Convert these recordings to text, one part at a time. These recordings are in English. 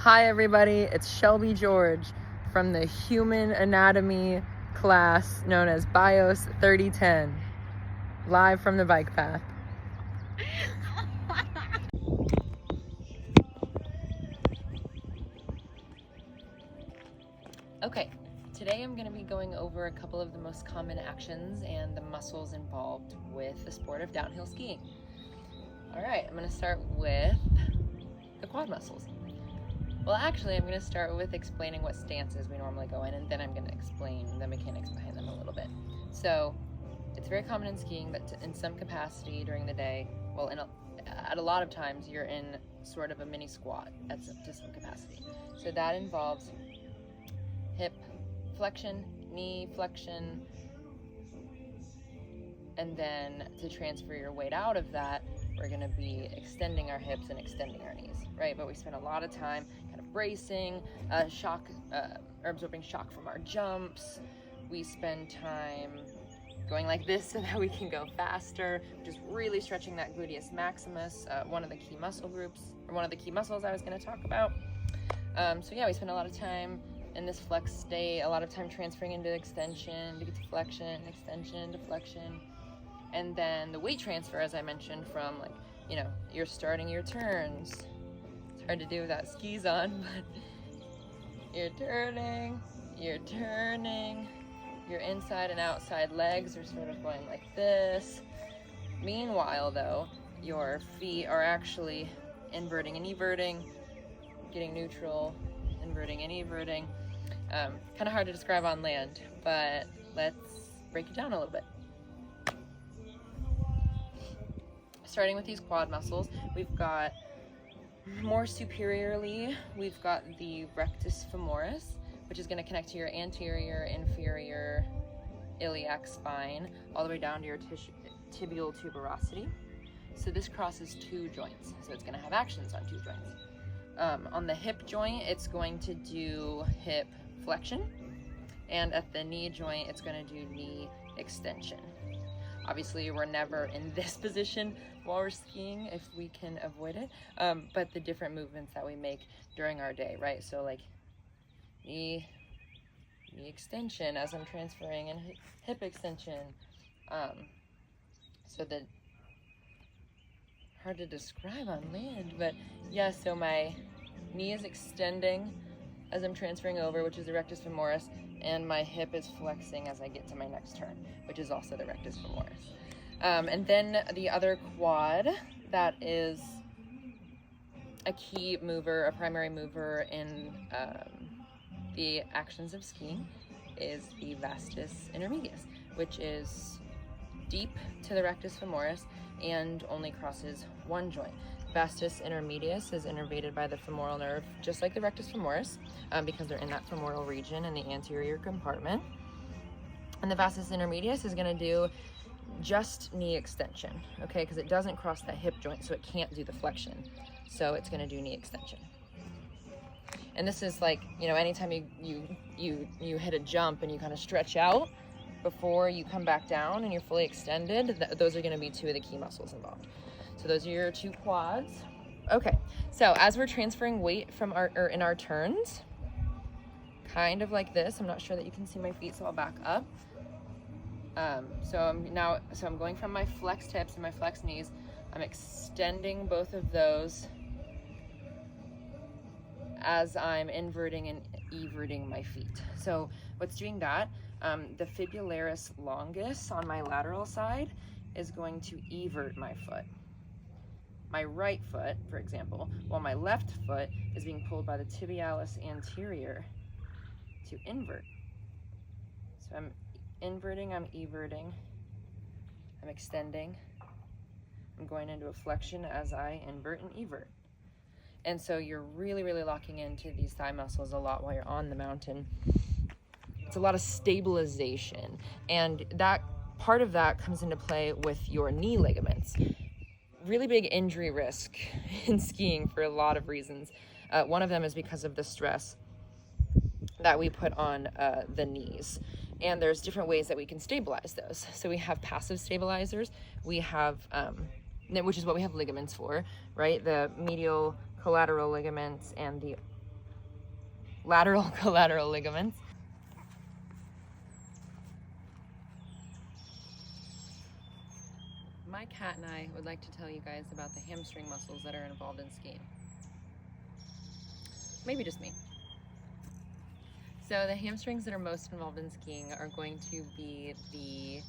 Hi everybody, it's Shelby George from the Human Anatomy class known as BIOS 3010, live from the bike path. Okay, today I'm going to be going over a couple of the most common actions and the muscles involved with the sport of downhill skiing. Alright, I'm going to start with the quad muscles. Well, actually, I'm going to start with explaining what stances we normally go in, and then I'm going to explain the mechanics behind them a little bit. So, it's very common in skiing that in some capacity during the day, well, at a lot of times, you're in sort of a mini squat to some capacity. So that involves hip flexion, knee flexion, and then to transfer your weight out of that, we're going to be extending our hips and extending our knees, right? But we spend a lot of time kind of bracing, absorbing shock from our jumps. We spend time going like this so that we can go faster, just really stretching that gluteus maximus, one of the key muscle groups, or one of the key muscles I was going to talk about. So yeah, we spend a lot of time in this flex state, a lot of time transferring into extension to get to flexion, extension to flexion. And then the weight transfer, as I mentioned, from you're starting your turns. It's hard to do without skis on, but you're turning, your inside and outside legs are sort of going like this. Meanwhile, though, your feet are actually inverting and everting, getting neutral, inverting and everting. Kind of hard to describe on land, but let's break it down a little bit. Starting with these quad muscles, we've got more superiorly, we've got the rectus femoris, which is going to connect to your anterior, inferior iliac spine, all the way down to your tibial tuberosity. So this crosses two joints, so it's going to have actions on two joints. On the hip joint, it's going to do hip flexion, and at the knee joint, it's going to do knee extension. Obviously, we're never in this position while we're skiing if we can avoid it, but the different movements that we make during our day, right? So like knee extension as I'm transferring, and hip extension. So that hard to describe on land, but yeah, so my knee is extending as I'm transferring over, which is the rectus femoris, and my hip is flexing as I get to my next turn, which is also the rectus femoris. And then the other quad that is a key mover, a primary mover in the actions of skiing is the vastus intermedius, which is deep to the rectus femoris and only crosses one joint. Vastus intermedius is innervated by the femoral nerve, just like the rectus femoris, because they're in that femoral region in the anterior compartment. And the vastus intermedius is going to do just knee extension, okay, because it doesn't cross that hip joint, so it can't do the flexion. So it's going to do knee extension. And this is like, anytime you hit a jump and you kind of stretch out before you come back down and you're fully extended, those are going to be two of the key muscles involved. So those are your two quads. Okay, so as we're transferring weight in our turns, kind of like this. I'm not sure that you can see my feet, so I'll back up. So I'm going from my flexed hips and my flexed knees. I'm extending both of those as I'm inverting and everting my feet. So what's doing that? The fibularis longus on my lateral side is going to evert my foot. My right foot, for example, while my left foot is being pulled by the tibialis anterior to invert. So I'm inverting, I'm everting, I'm extending, I'm going into a flexion as I invert and evert. And so you're really, really locking into these thigh muscles a lot while you're on the mountain. It's a lot of stabilization, and that part of that comes into play with your knee ligaments. Really big injury risk in skiing for a lot of reasons. One of them is because of the stress that we put on the knees. And there's different ways that we can stabilize those. So we have passive stabilizers. We have, which is what we have ligaments for, right? The medial collateral ligaments and the lateral collateral ligaments. My cat and I would like to tell you guys about the hamstring muscles that are involved in skiing. Maybe just me. So the hamstrings that are most involved in skiing are going to be the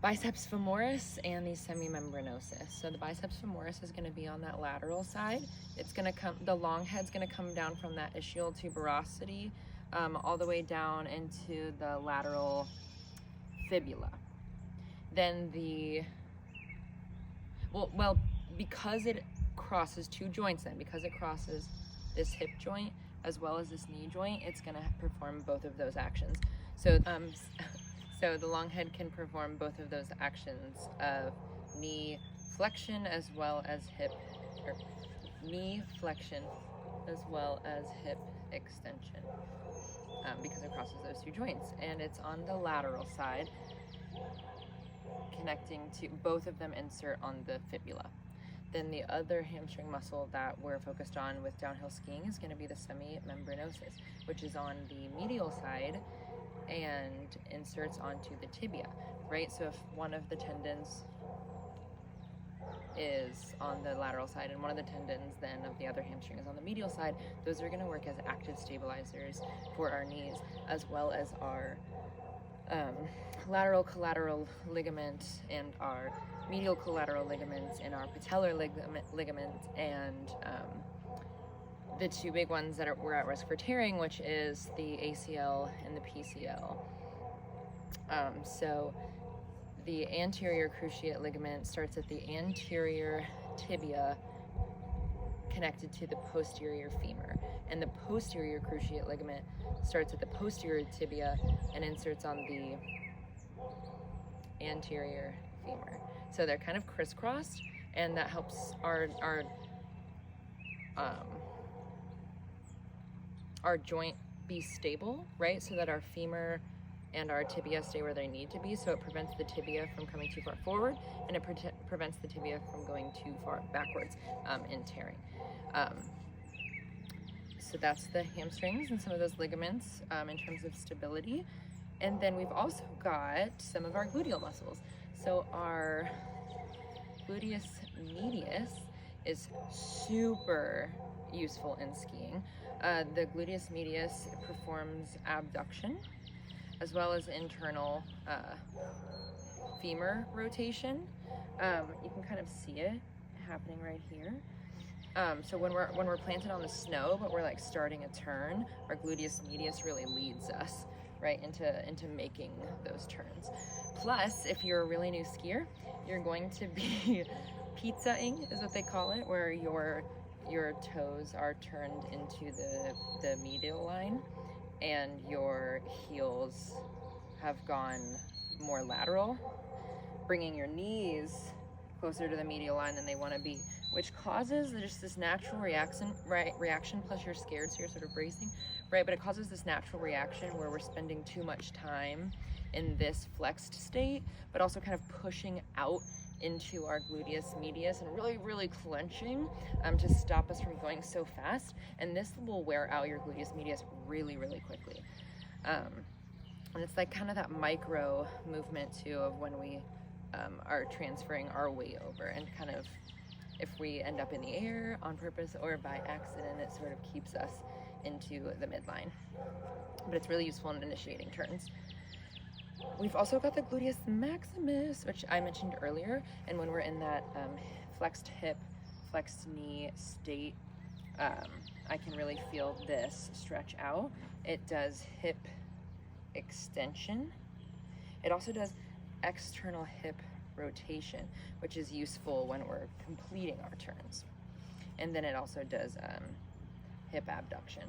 biceps femoris and the semimembranosus. So the biceps femoris is going to be on that lateral side. It's going to come, the long head's going to come down from that ischial tuberosity all the way down into the lateral fibula. Then because it crosses two joints, because it crosses this hip joint as well as this knee joint, it's going to perform both of those actions. So so the long head can perform both of those actions of knee flexion as well as knee flexion as well as hip extension, because it crosses those two joints, and it's on the lateral side, connecting to both of them insert on the fibula. Then the other hamstring muscle that we're focused on with downhill skiing is going to be the semimembranosus, which is on the medial side and inserts onto the tibia, right? So if one of the tendons is on the lateral side and one of the tendons then of the other hamstring is on the medial side, those are going to work as active stabilizers for our knees, as well as our lateral collateral ligament and our medial collateral ligaments and our patellar ligament and the two big ones that we're at risk for tearing, which is the ACL and the PCL. So the anterior cruciate ligament starts at the anterior tibia connected to the posterior femur, and the posterior cruciate ligament starts at the posterior tibia and inserts on the anterior femur. So they're kind of crisscrossed, and that helps our joint be stable, right? So that our femur and our tibia stay where they need to be. So it prevents the tibia from coming too far forward, and it prevents the tibia from going too far backwards in tearing. So that's the hamstrings and some of those ligaments in terms of stability. And then we've also got some of our gluteal muscles. So our gluteus medius is super useful in skiing. The gluteus medius performs abduction as well as internal femur rotation. You can kind of see it happening right here. So when we're planted on the snow, but we're like starting a turn, our gluteus medius really leads us right into making those turns. Plus, if you're a really new skier, you're going to be pizzaing, is what they call it, where your toes are turned into the medial line and your heels have gone more lateral, bringing your knees closer to the medial line than they want to be, which causes just this natural reaction, plus you're scared, so you're sort of bracing, right? But it causes this natural reaction where we're spending too much time in this flexed state, but also kind of pushing out into our gluteus medius and really, really clenching to stop us from going so fast. And this will wear out your gluteus medius really, really quickly. And it's like kind of that micro movement too of when we are transferring our weight over, and kind of if we end up in the air on purpose or by accident, it sort of keeps us into the midline. But it's really useful in initiating turns. We've also got the gluteus maximus, which I mentioned earlier, and when we're in that flexed hip, flexed knee state, I can really feel this stretch out. It does hip extension. It also does external hip rotation, which is useful when we're completing our turns. And then it also does hip abduction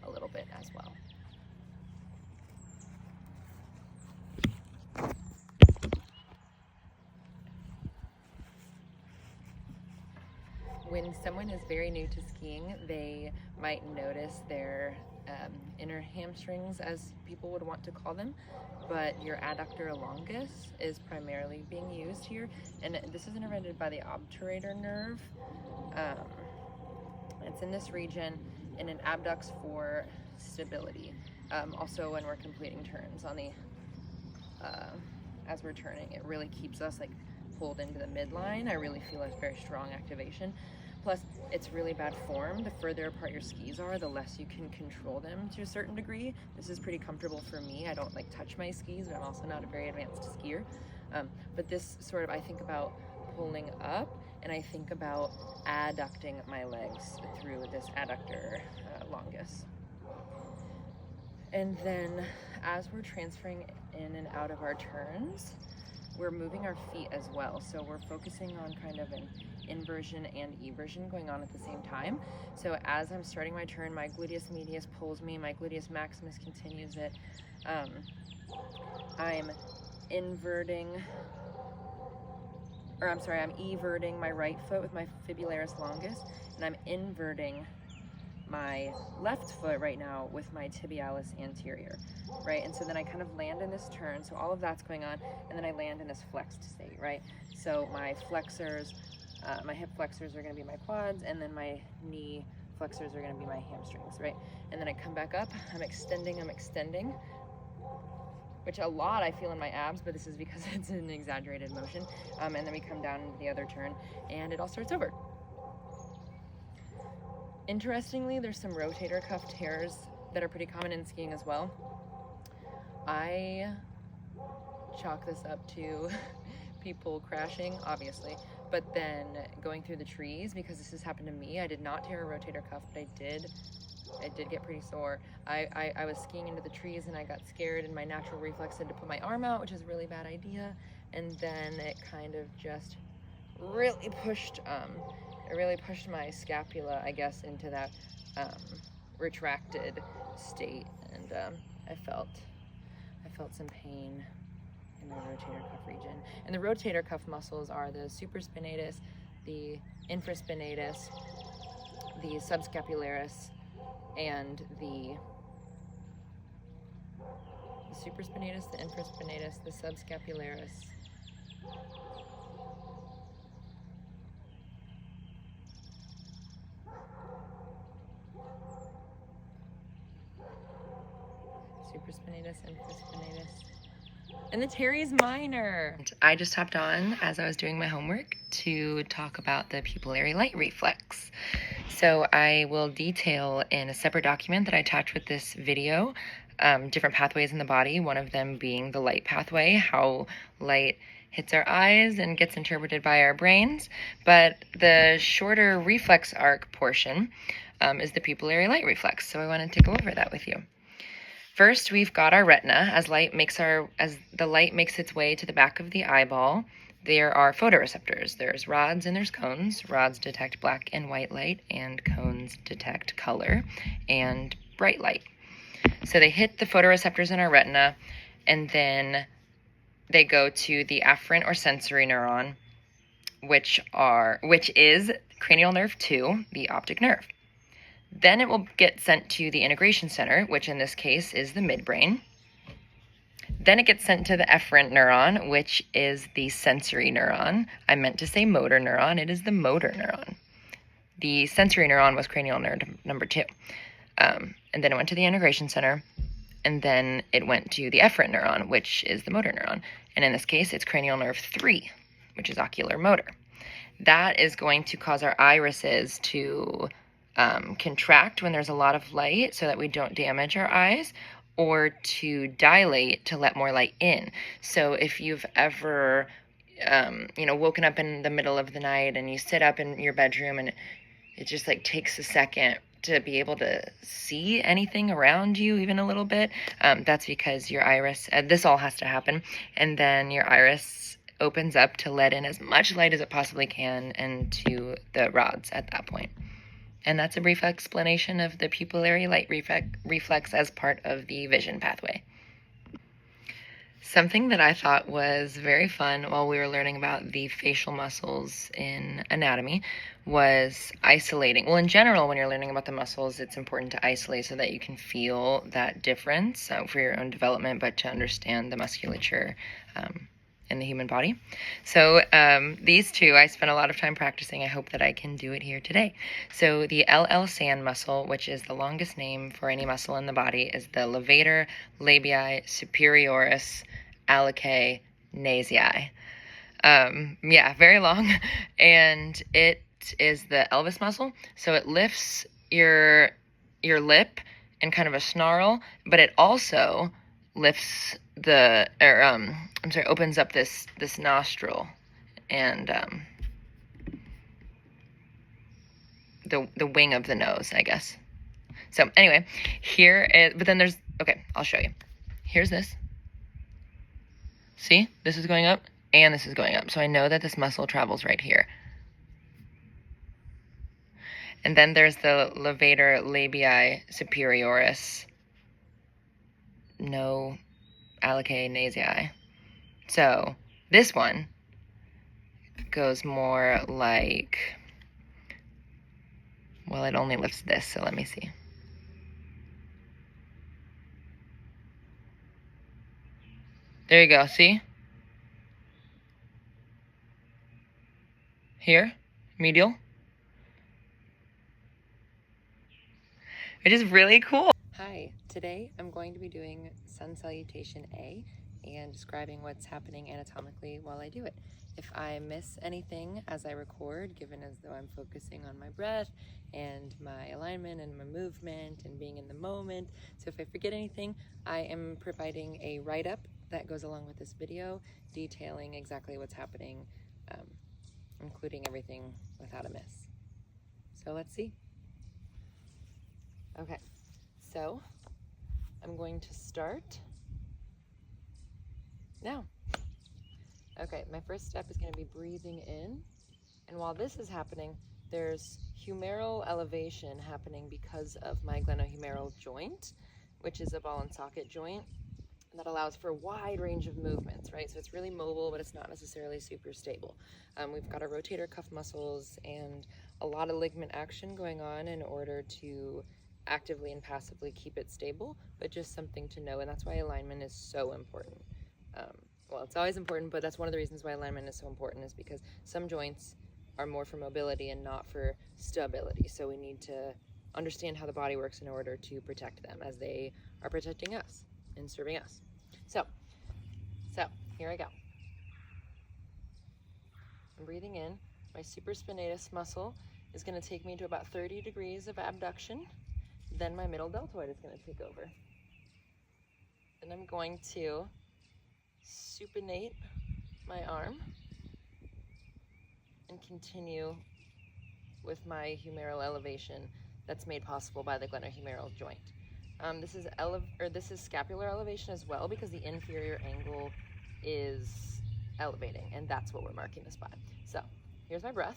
a little bit as well. When someone is very new to skiing, they might notice their inner hamstrings, as people would want to call them, but your adductor longus is primarily being used here, and this is innervated by the obturator nerve. It's in this region, and it abducts for stability. Also when we're completing turns on the, as we're turning, it really keeps us like pulled into the midline. I really feel a very strong activation. Plus, it's really bad form. The further apart your skis are, the less you can control them to a certain degree. This is pretty comfortable for me. I don't like touch my skis, but I'm also not a very advanced skier. But this sort of, I think about pulling up, and I think about adducting my legs through this adductor longus. And then as we're transferring in and out of our turns, we're moving our feet as well. So we're focusing on kind of an inversion and eversion going on at the same time. So as I'm starting my turn, my gluteus medius pulls me, my gluteus maximus continues it. I'm everting my right foot with my fibularis longus, and I'm inverting my left foot right now with my tibialis anterior, right? And so then I kind of land in this turn, so all of that's going on, and then I land in this flexed state, right? So my flexors, my hip flexors are gonna be my quads, and then my knee flexors are gonna be my hamstrings, right? And then I come back up, I'm extending, which a lot I feel in my abs, but this is because it's an exaggerated motion. And then we come down into the other turn, and it all starts over. Interestingly, there's some rotator cuff tears that are pretty common in skiing as well. I chalk this up to people crashing, obviously, but then going through the trees, because this has happened to me. I did not tear a rotator cuff, but I did get pretty sore. I was skiing into the trees and I got scared, and my natural reflex said to put my arm out, which is a really bad idea. And then it kind of just really pushed my scapula, I guess, into that retracted state, and I felt some pain in my rotator cuff region. And the rotator cuff muscles are the supraspinatus, the infraspinatus, the subscapularis, and the supraspinatus, the infraspinatus, the subscapularis, supraspinatus, infraspinatus, and the teres minor. I just hopped on as I was doing my homework to talk about the pupillary light reflex. So I will detail in a separate document that I attach with this video different pathways in the body, one of them being the light pathway, how light hits our eyes and gets interpreted by our brains. But the shorter reflex arc portion is the pupillary light reflex. So I wanted to go over that with you. First, we've got our retina. As the light makes its way to the back of the eyeball, there are photoreceptors. There's rods and there's cones. Rods detect black and white light, and cones detect color and bright light. So they hit the photoreceptors in our retina, and then they go to the afferent or sensory neuron, which is cranial nerve 2, the optic nerve. Then it will get sent to the integration center, which in this case is the midbrain. Then it gets sent to the efferent neuron, which is the sensory neuron. I meant to say motor neuron. It is the motor neuron. The sensory neuron was cranial nerve number 2. And then it went to the integration center, and then it went to the efferent neuron, which is the motor neuron. And in this case, it's cranial nerve 3, which is ocular motor. That is going to cause our irises to contract when there's a lot of light so that we don't damage our eyes, or to dilate to let more light in. So if you've ever, woken up in the middle of the night and you sit up in your bedroom and it just like takes a second to be able to see anything around you, even a little bit, that's because your iris, this all has to happen, and then your iris opens up to let in as much light as it possibly can into the rods at that point. And that's a brief explanation of the pupillary light reflex as part of the vision pathway. Something that I thought was very fun while we were learning about the facial muscles in anatomy was isolating. Well, in general, when you're learning about the muscles, it's important to isolate so that you can feel that difference for your own development, but to understand the musculature in the human body. So these two, I spent a lot of time practicing. I hope that I can do it here today. So the LL sand muscle, which is the longest name for any muscle in the body, is the levator labii superioris allicae nasii. Yeah, very long. And it is the Elvis muscle. So it lifts your lip in kind of a snarl, but it also lifts opens up this nostril and the wing of the nose, I guess. So anyway, but then there's, okay, I'll show you. Here's this. See, this is going up and this is going up. So I know that this muscle travels right here. And then there's the levator labii superioris allicae nasii. So this one goes more like, well, it only lifts this, so let me see. There you go, see? Here, medial. Which is really cool. Hi, today I'm going to be doing sun salutation A and describing what's happening anatomically while I do it. If I miss anything as I record, given as though I'm focusing on my breath and my alignment and my movement and being in the moment, so if I forget anything, I am providing a write-up that goes along with this video detailing exactly what's happening, including everything without a miss. So let's see. Okay, so I'm going to start now. Okay, my first step is going to be breathing in, and while this is happening, there's humeral elevation happening because of my glenohumeral joint, which is a ball and socket joint that allows for a wide range of movements, right? So it's really mobile, but it's not necessarily super stable. We've got our rotator cuff muscles and a lot of ligament action going on in order to actively and passively keep it stable, but just something to know, and that's why alignment is so important. Well, it's always important, but that's one of the reasons why alignment is so important, is because some joints are more for mobility and not for stability. So we need to understand how the body works in order to protect them as they are protecting us and serving us. So here I go. I'm breathing in. My supraspinatus muscle is going to take me to about 30 degrees of abduction. Then my middle deltoid is going to take over. Then I'm going to supinate my arm and continue with my humeral elevation that's made possible by the glenohumeral joint. This is scapular elevation as well, because the inferior angle is elevating, and that's what we're marking the spot. So here's my breath.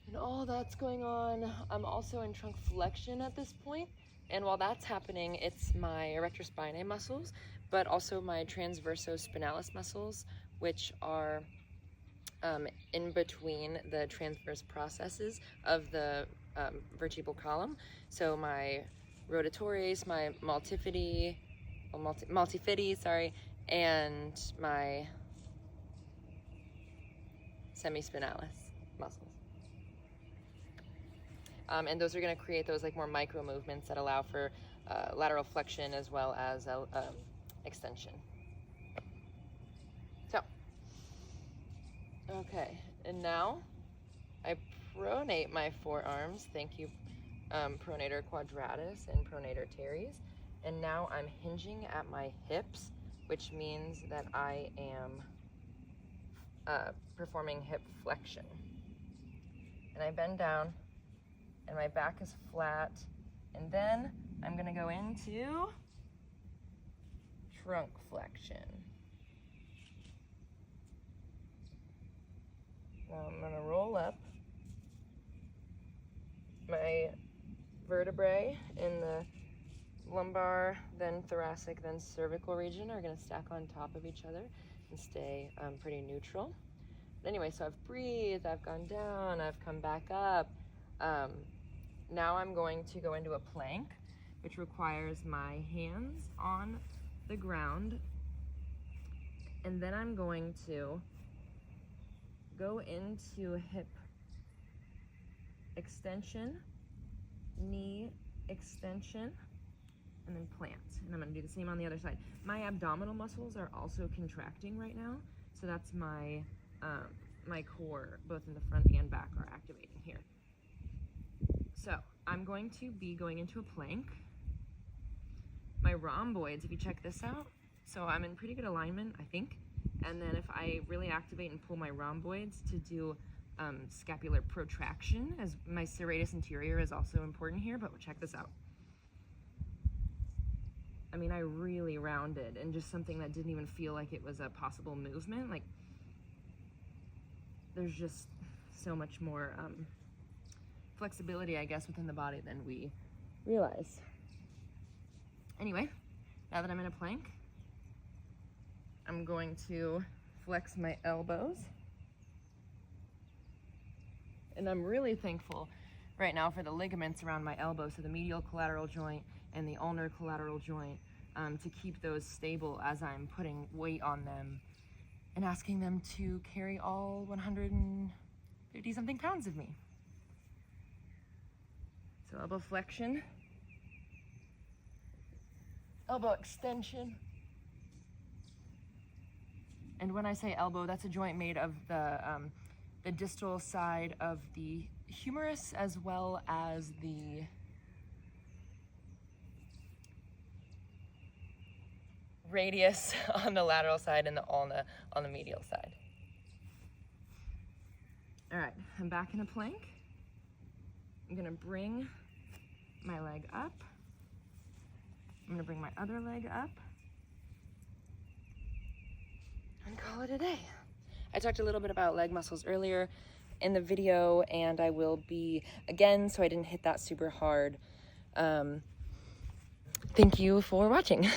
And all that's going on, I'm also in trunk flexion at this point. And while that's happening, it's my erector spinae muscles, but also my transversospinalis muscles, which are in between the transverse processes of the vertebral column. So my rotatories, my multifidi, and my semispinalis muscles. And those are going to create those like more micro movements that allow for lateral flexion as well as extension. So, okay, and now I pronate my forearms. Thank you, pronator quadratus and pronator teres. And now I'm hinging at my hips, which means that I am performing hip flexion. And I bend down, and my back is flat, and then I'm going to go into trunk flexion. Now I'm going to roll up. My vertebrae in the lumbar, then thoracic, then cervical region are going to stack on top of each other and stay pretty neutral. But anyway, so I've breathed, I've gone down, I've come back up. Now I'm going to go into a plank, which requires my hands on the ground And then I'm going to go into hip extension, knee extension, and then plant. And I'm gonna do the same on the other side. My abdominal muscles are also contracting right now, so that's my my core, both in the front and back, are activating here. So I'm going to be going into a plank. My rhomboids, if you check this out, so I'm in pretty good alignment, I think. And then if I really activate and pull my rhomboids to do scapular protraction, as my serratus anterior is also important here, but check this out. I mean, I really rounded, and just something that didn't even feel like it was a possible movement. Like, there's just so much more flexibility, I guess, within the body than we realize. Anyway, now that I'm in a plank, I'm going to flex my elbows. And I'm really thankful right now for the ligaments around my elbow, so the medial collateral joint and the ulnar collateral joint, to keep those stable as I'm putting weight on them and asking them to carry all 150 something pounds of me. So elbow flexion, elbow extension. And when I say elbow, that's a joint made of the distal side of the humerus as well as the radius on the lateral side and the ulna on the medial side. All right, I'm back in a plank. I'm gonna bring my leg up. I'm gonna bring my other leg up and call it a day. I talked a little bit about leg muscles earlier in the video, and I will be again, so I didn't hit that super hard. Thank you for watching.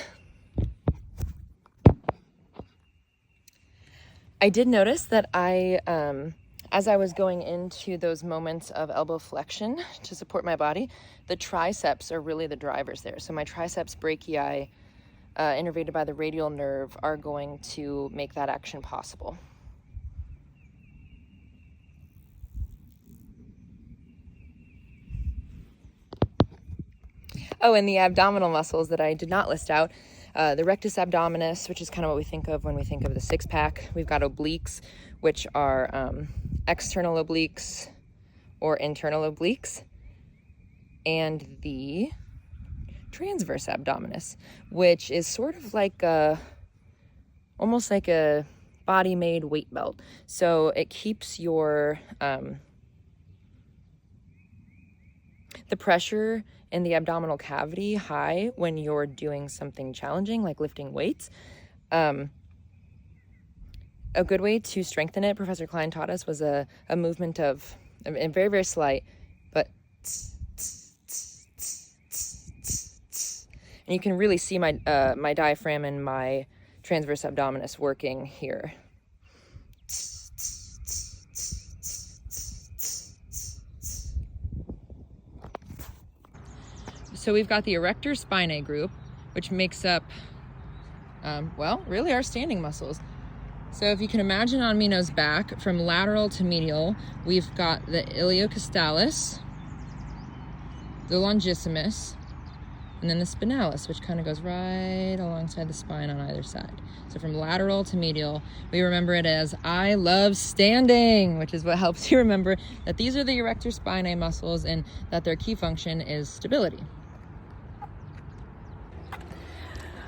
I did notice that as I was going into those moments of elbow flexion to support my body, the triceps are really the drivers there. So my triceps brachii, innervated by the radial nerve, are going to make that action possible. Oh, and the abdominal muscles that I did not list out, the rectus abdominis, which is kind of what we think of when we think of the six-pack. We've got obliques, which are external obliques or internal obliques, and the transverse abdominis, which is sort of like almost like a body-made weight belt. So it keeps your the pressure in the abdominal cavity high when you're doing something challenging like lifting weights. A good way to strengthen it, Professor Klein taught us, was a movement of, and very, very slight, but and you can really see my my diaphragm and my transverse abdominis working here. So we've got the erector spinae group, which makes up, well, really our standing muscles. So if you can imagine on Mino's back, from lateral to medial, we've got the iliocostalis, the longissimus, and then the spinalis, which kind of goes right alongside the spine on either side. So from lateral to medial, we remember it as I love standing, which is what helps you remember that these are the erector spinae muscles and that their key function is stability.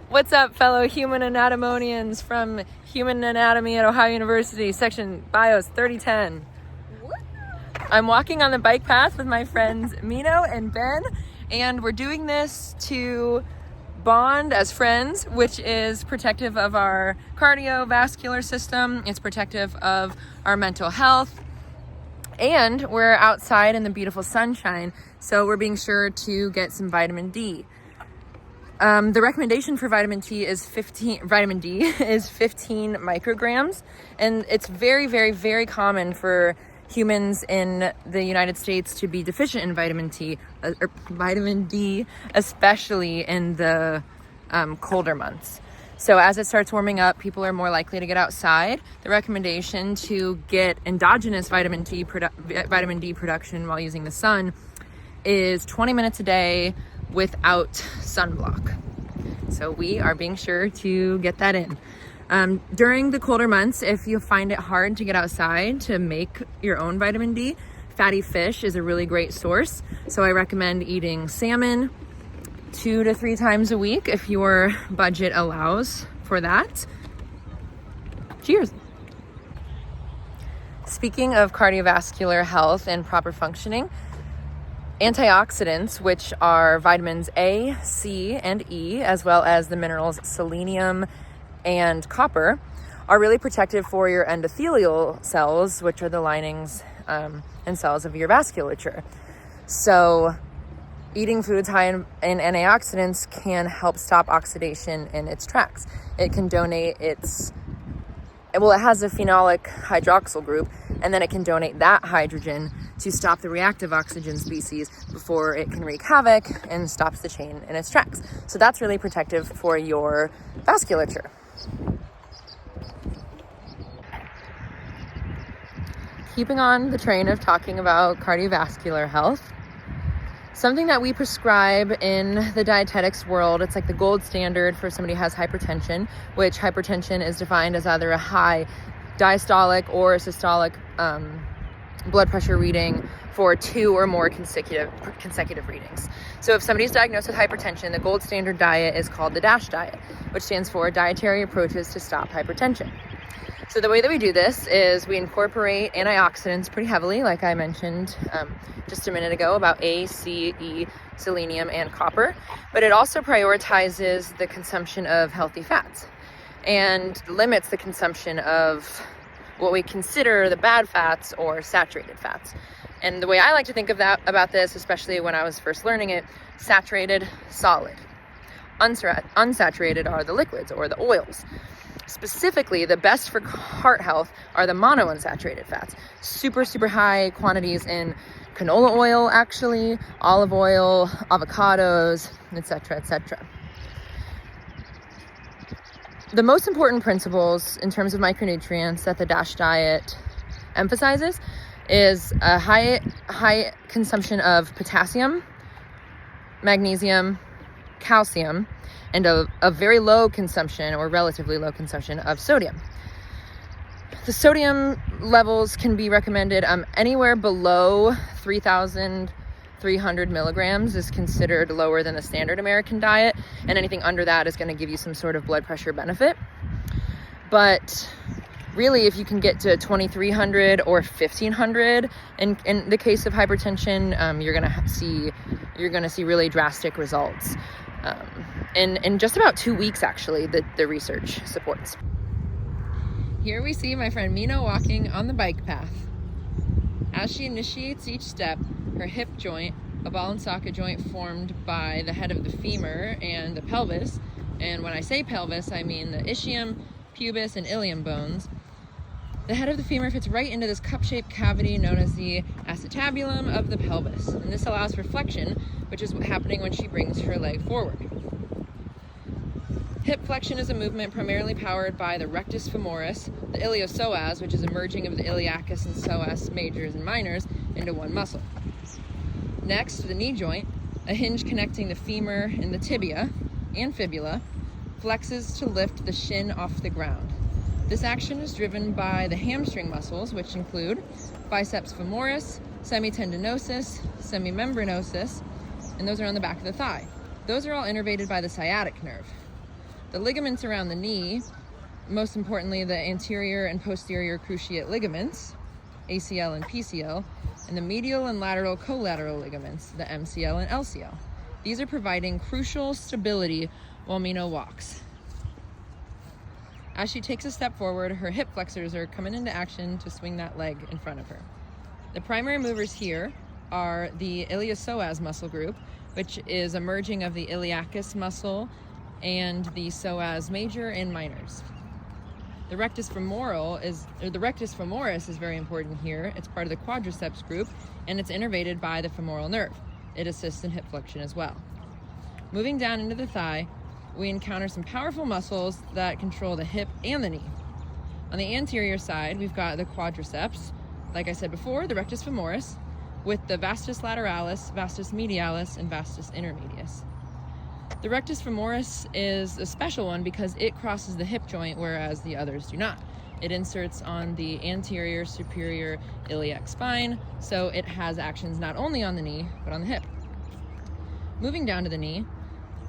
What's up, fellow human anatomonians from Human Anatomy at Ohio University, section BIOS 3010. I'm walking on the bike path with my friends Mino and Ben, and we're doing this to bond as friends, which is protective of our cardiovascular system. It's protective of our mental health. And we're outside in the beautiful sunshine, so we're being sure to get some vitamin D. The recommendation for vitamin D is 15 micrograms, and it's very, very, very common for humans in the United States to be deficient in vitamin D, especially in the colder months. So as it starts warming up, people are more likely to get outside. The recommendation to get endogenous vitamin D production while using the sun is 20 minutes a day without sunblock. So we are being sure to get that in. During the colder months, if you find it hard to get outside to make your own vitamin D, fatty fish is a really great source. So I recommend eating salmon 2 to 3 times a week if your budget allows for that. Cheers. Speaking of cardiovascular health and proper functioning, antioxidants, which are vitamins A, C, and E, as well as the minerals selenium and copper, are really protective for your endothelial cells, which are the linings and cells of your vasculature. So eating foods high in antioxidants can help stop oxidation in its tracks. It can donate it has a phenolic hydroxyl group, and then it can donate that hydrogen to stop the reactive oxygen species before it can wreak havoc and stops the chain in its tracks. So that's really protective for your vasculature. Keeping on the train of talking about cardiovascular health, something that we prescribe in the dietetics world, it's like the gold standard for somebody who has hypertension, which hypertension is defined as either a high diastolic or systolic blood pressure reading for 2 or more consecutive readings. So if somebody's diagnosed with hypertension, the gold standard diet is called the DASH diet, which stands for Dietary Approaches to Stop Hypertension. So the way that we do this is we incorporate antioxidants pretty heavily, like I mentioned just a minute ago, about A, C, E, selenium, and copper. But it also prioritizes the consumption of healthy fats and limits the consumption of what we consider the bad fats or saturated fats. And the way I like to think of about this, especially when I was first learning it, saturated, solid. Unsaturated are the liquids or the oils. Specifically, the best for heart health are the monounsaturated fats. Super, super high quantities in canola oil, actually, olive oil, avocados, etc., etc. The most important principles in terms of micronutrients that the DASH diet emphasizes is a high consumption of potassium, magnesium, calcium, and a very low consumption or relatively low consumption of sodium. The sodium levels can be recommended anywhere below 3,300 milligrams is considered lower than the standard American diet, and anything under that is going to give you some sort of blood pressure benefit. But really, if you can get to 2,300 or 1,500 in the case of hypertension, you're going to see really drastic results. In just about 2 weeks, actually, the research supports. Here we see my friend Mina walking on the bike path. As she initiates each step, her hip joint, a ball and socket joint formed by the head of the femur and the pelvis, and when I say pelvis, I mean the ischium, pubis, and ilium bones. The head of the femur fits right into this cup-shaped cavity known as the acetabulum of the pelvis, and this allows for flexion, which is happening when she brings her leg forward. Hip flexion is a movement primarily powered by the rectus femoris, the iliopsoas, which is a merging of the iliacus and psoas majors and minors into one muscle. Next, the knee joint, a hinge connecting the femur and the tibia and fibula, flexes to lift the shin off the ground. This action is driven by the hamstring muscles, which include biceps femoris, semitendinosus, semimembranosus, and those are on the back of the thigh. Those are all innervated by the sciatic nerve. The ligaments around the knee, most importantly the anterior and posterior cruciate ligaments, ACL and PCL, and the medial and lateral collateral ligaments, the MCL and LCL. These are providing crucial stability while Mina walks. As she takes a step forward, her hip flexors are coming into action to swing that leg in front of her. The primary movers here are the iliopsoas muscle group, which is a merging of the iliacus muscle and the psoas major and minors. The rectus femoris is very important here. It's part of the quadriceps group, and it's innervated by the femoral nerve. It assists in hip flexion as well. Moving down into the thigh, we encounter some powerful muscles that control the hip and the knee. On the anterior side, we've got the quadriceps, like I said before, the rectus femoris, with the vastus lateralis, vastus medialis, and vastus intermedius. The rectus femoris is a special one because it crosses the hip joint, whereas the others do not. It inserts on the anterior superior iliac spine, so it has actions not only on the knee, but on the hip. Moving down to the knee,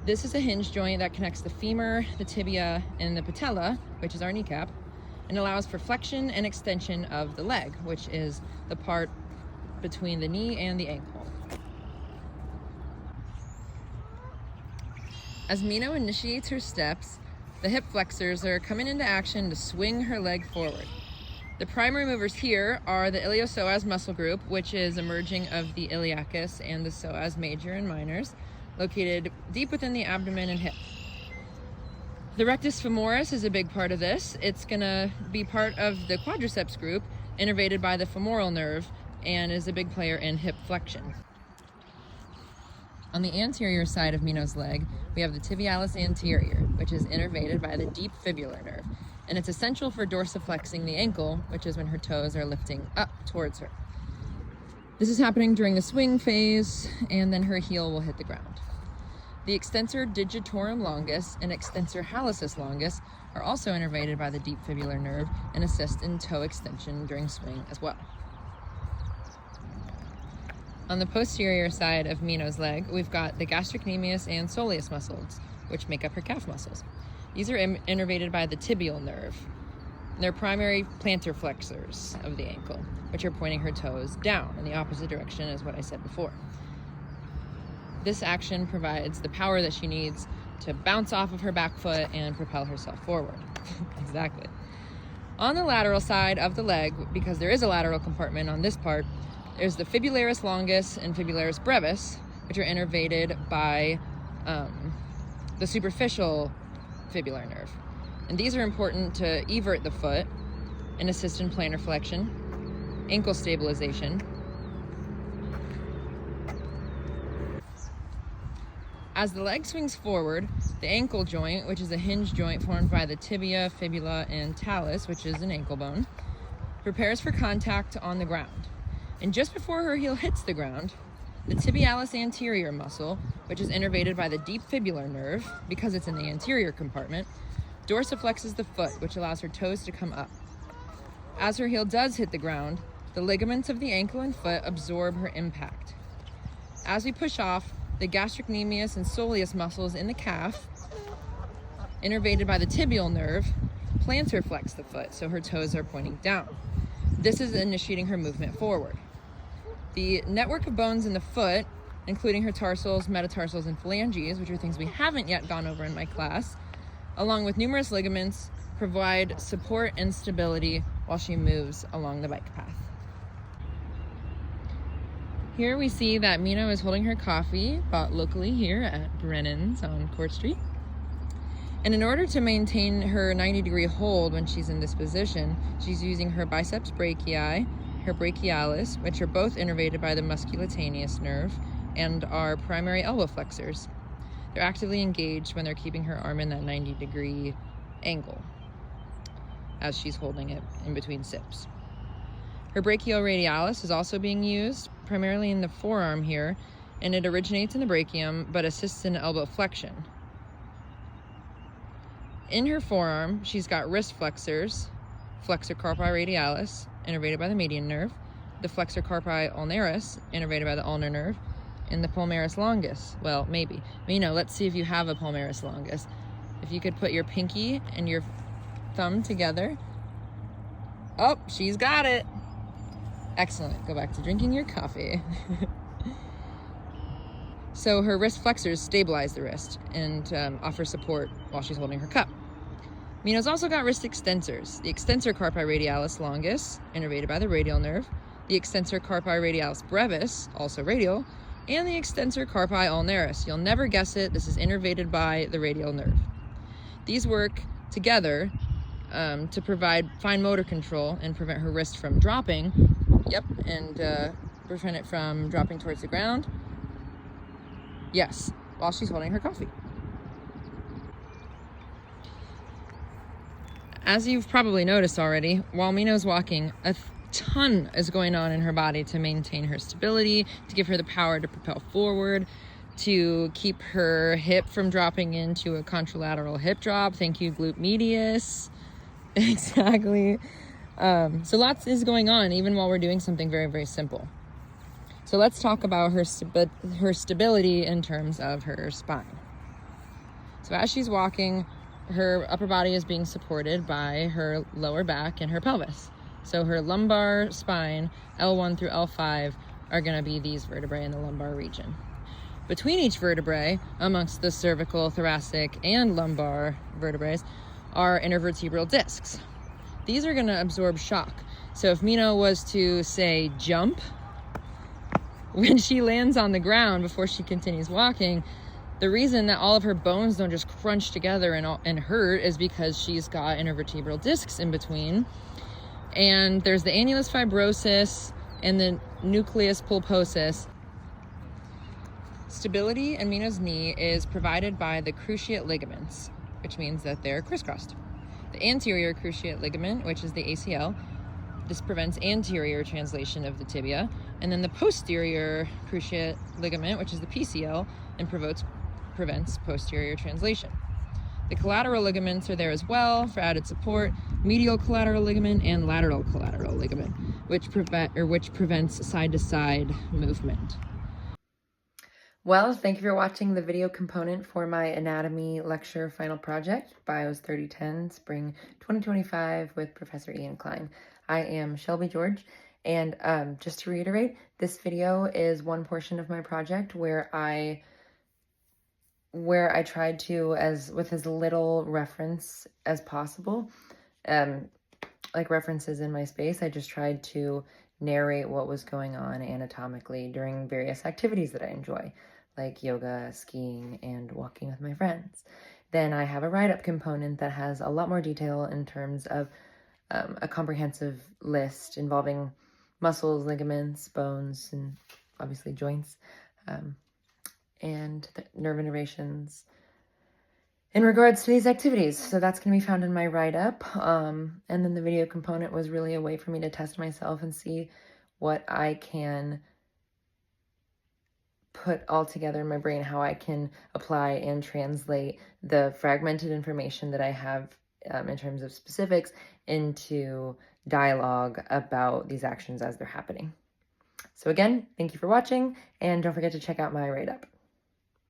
this is a hinge joint that connects the femur, the tibia, and the patella, which is our kneecap, and allows for flexion and extension of the leg, which is the part between the knee and the ankle. As Mino initiates her steps, the hip flexors are coming into action to swing her leg forward. The primary movers here are the iliopsoas muscle group, which is emerging of the iliacus and the psoas major and minors, located deep within the abdomen and hip. The rectus femoris is a big part of this. It's gonna be part of the quadriceps group, innervated by the femoral nerve, and is a big player in hip flexion. On the anterior side of Mino's leg, we have the tibialis anterior, which is innervated by the deep fibular nerve, and it's essential for dorsiflexing the ankle, which is when her toes are lifting up towards her. This is happening during the swing phase, and then her heel will hit the ground. The extensor digitorum longus and extensor hallucis longus are also innervated by the deep fibular nerve and assist in toe extension during swing as well. On the posterior side of Mino's leg, we've got the gastrocnemius and soleus muscles, which make up her calf muscles. These are innervated by the tibial nerve. They're primary plantar flexors of the ankle, which are pointing her toes down in the opposite direction as what I said before. This action provides the power that she needs to bounce off of her back foot and propel herself forward. Exactly. On the lateral side of the leg, because there is a lateral compartment on this part, there's the fibularis longus and fibularis brevis, which are innervated by the superficial fibular nerve. And these are important to evert the foot and assist in plantar flexion, ankle stabilization. As the leg swings forward, the ankle joint, which is a hinge joint formed by the tibia, fibula, and talus, which is an ankle bone, prepares for contact on the ground. And just before her heel hits the ground, the tibialis anterior muscle, which is innervated by the deep fibular nerve, because it's in the anterior compartment, dorsiflexes the foot, which allows her toes to come up. As her heel does hit the ground, the ligaments of the ankle and foot absorb her impact. As we push off, the gastrocnemius and soleus muscles in the calf, innervated by the tibial nerve, plantar flex the foot, so her toes are pointing down. This is initiating her movement forward. The network of bones in the foot, including her tarsals, metatarsals, and phalanges, which are things we haven't yet gone over in my class, along with numerous ligaments, provide support and stability while she moves along the bike path. Here we see that Mino is holding her coffee, bought locally here at Brennan's on Court Street. And in order to maintain her 90-degree hold when she's in this position, she's using her biceps brachii, her brachialis, which are both innervated by the musculocutaneous nerve, and are primary elbow flexors. They're actively engaged when they're keeping her arm in that 90-degree angle as she's holding it in between sips. Her brachioradialis is also being used, primarily in the forearm here, and it originates in the brachium, but assists in elbow flexion. In her forearm, she's got wrist flexors, flexor carpi radialis, innervated by the median nerve, the flexor carpi ulnaris, innervated by the ulnar nerve, and the palmaris longus. Well, maybe. Mino, let's see if you have a palmaris longus. If you could put your pinky and your thumb together. Oh, she's got it. Excellent. Go back to drinking your coffee. So her wrist flexors stabilize the wrist and offer support while she's holding her cup. Mino's also got wrist extensors. The extensor carpi radialis longus, innervated by the radial nerve, the extensor carpi radialis brevis, also radial, and the extensor carpi ulnaris. You'll never guess it, this is innervated by the radial nerve. These work together to provide fine motor control and prevent her wrist from dropping. Yep, and prevent it from dropping towards the ground. Yes, while she's holding her coffee. As you've probably noticed already, while Mino's walking, a ton is going on in her body to maintain her stability, to give her the power to propel forward, to keep her hip from dropping into a contralateral hip drop. Thank you, glute medius. Exactly. So lots is going on even while we're doing something very, very simple. So let's talk about her stability in terms of her spine. So as she's walking, her upper body is being supported by her lower back and her pelvis. So her lumbar spine, L1 through L5, are going to be these vertebrae in the lumbar region. Between each vertebrae, amongst the cervical, thoracic, and lumbar vertebrae, are intervertebral discs. These are going to absorb shock. So if Mino was to, say, jump, when she lands on the ground before she continues walking, the reason that all of her bones don't just crunch together and hurt is because she's got intervertebral discs in between. And there's the annulus fibrosus and the nucleus pulposus. Stability in Mino's knee is provided by the cruciate ligaments, which means that they're crisscrossed. The anterior cruciate ligament, which is the ACL, this prevents anterior translation of the tibia, and then the posterior cruciate ligament, which is the PCL, and prevents posterior translation. The collateral ligaments are there as well for added support, medial collateral ligament and lateral collateral ligament, which prevents side-to-side movement. Well, thank you for watching the video component for my anatomy lecture final project, BIOS 3010, Spring 2025 with Professor Ian Klein. I am Shelby George, and just to reiterate, this video is one portion of my project where I tried to, with as little reference as possible, like references in my space, I just tried to narrate what was going on anatomically during various activities that I enjoy, like yoga, skiing, and walking with my friends. Then I have a write-up component that has a lot more detail in terms of a comprehensive list involving muscles, ligaments, bones, and obviously joints, and the nerve innervations in regards to these activities. So that's going to be found in my write-up. And then the video component was really a way for me to test myself and see what I can put all together in my brain, how I can apply and translate the fragmented information that I have in terms of specifics into dialogue about these actions as they're happening. So again, thank you for watching, and don't forget to check out my write-up.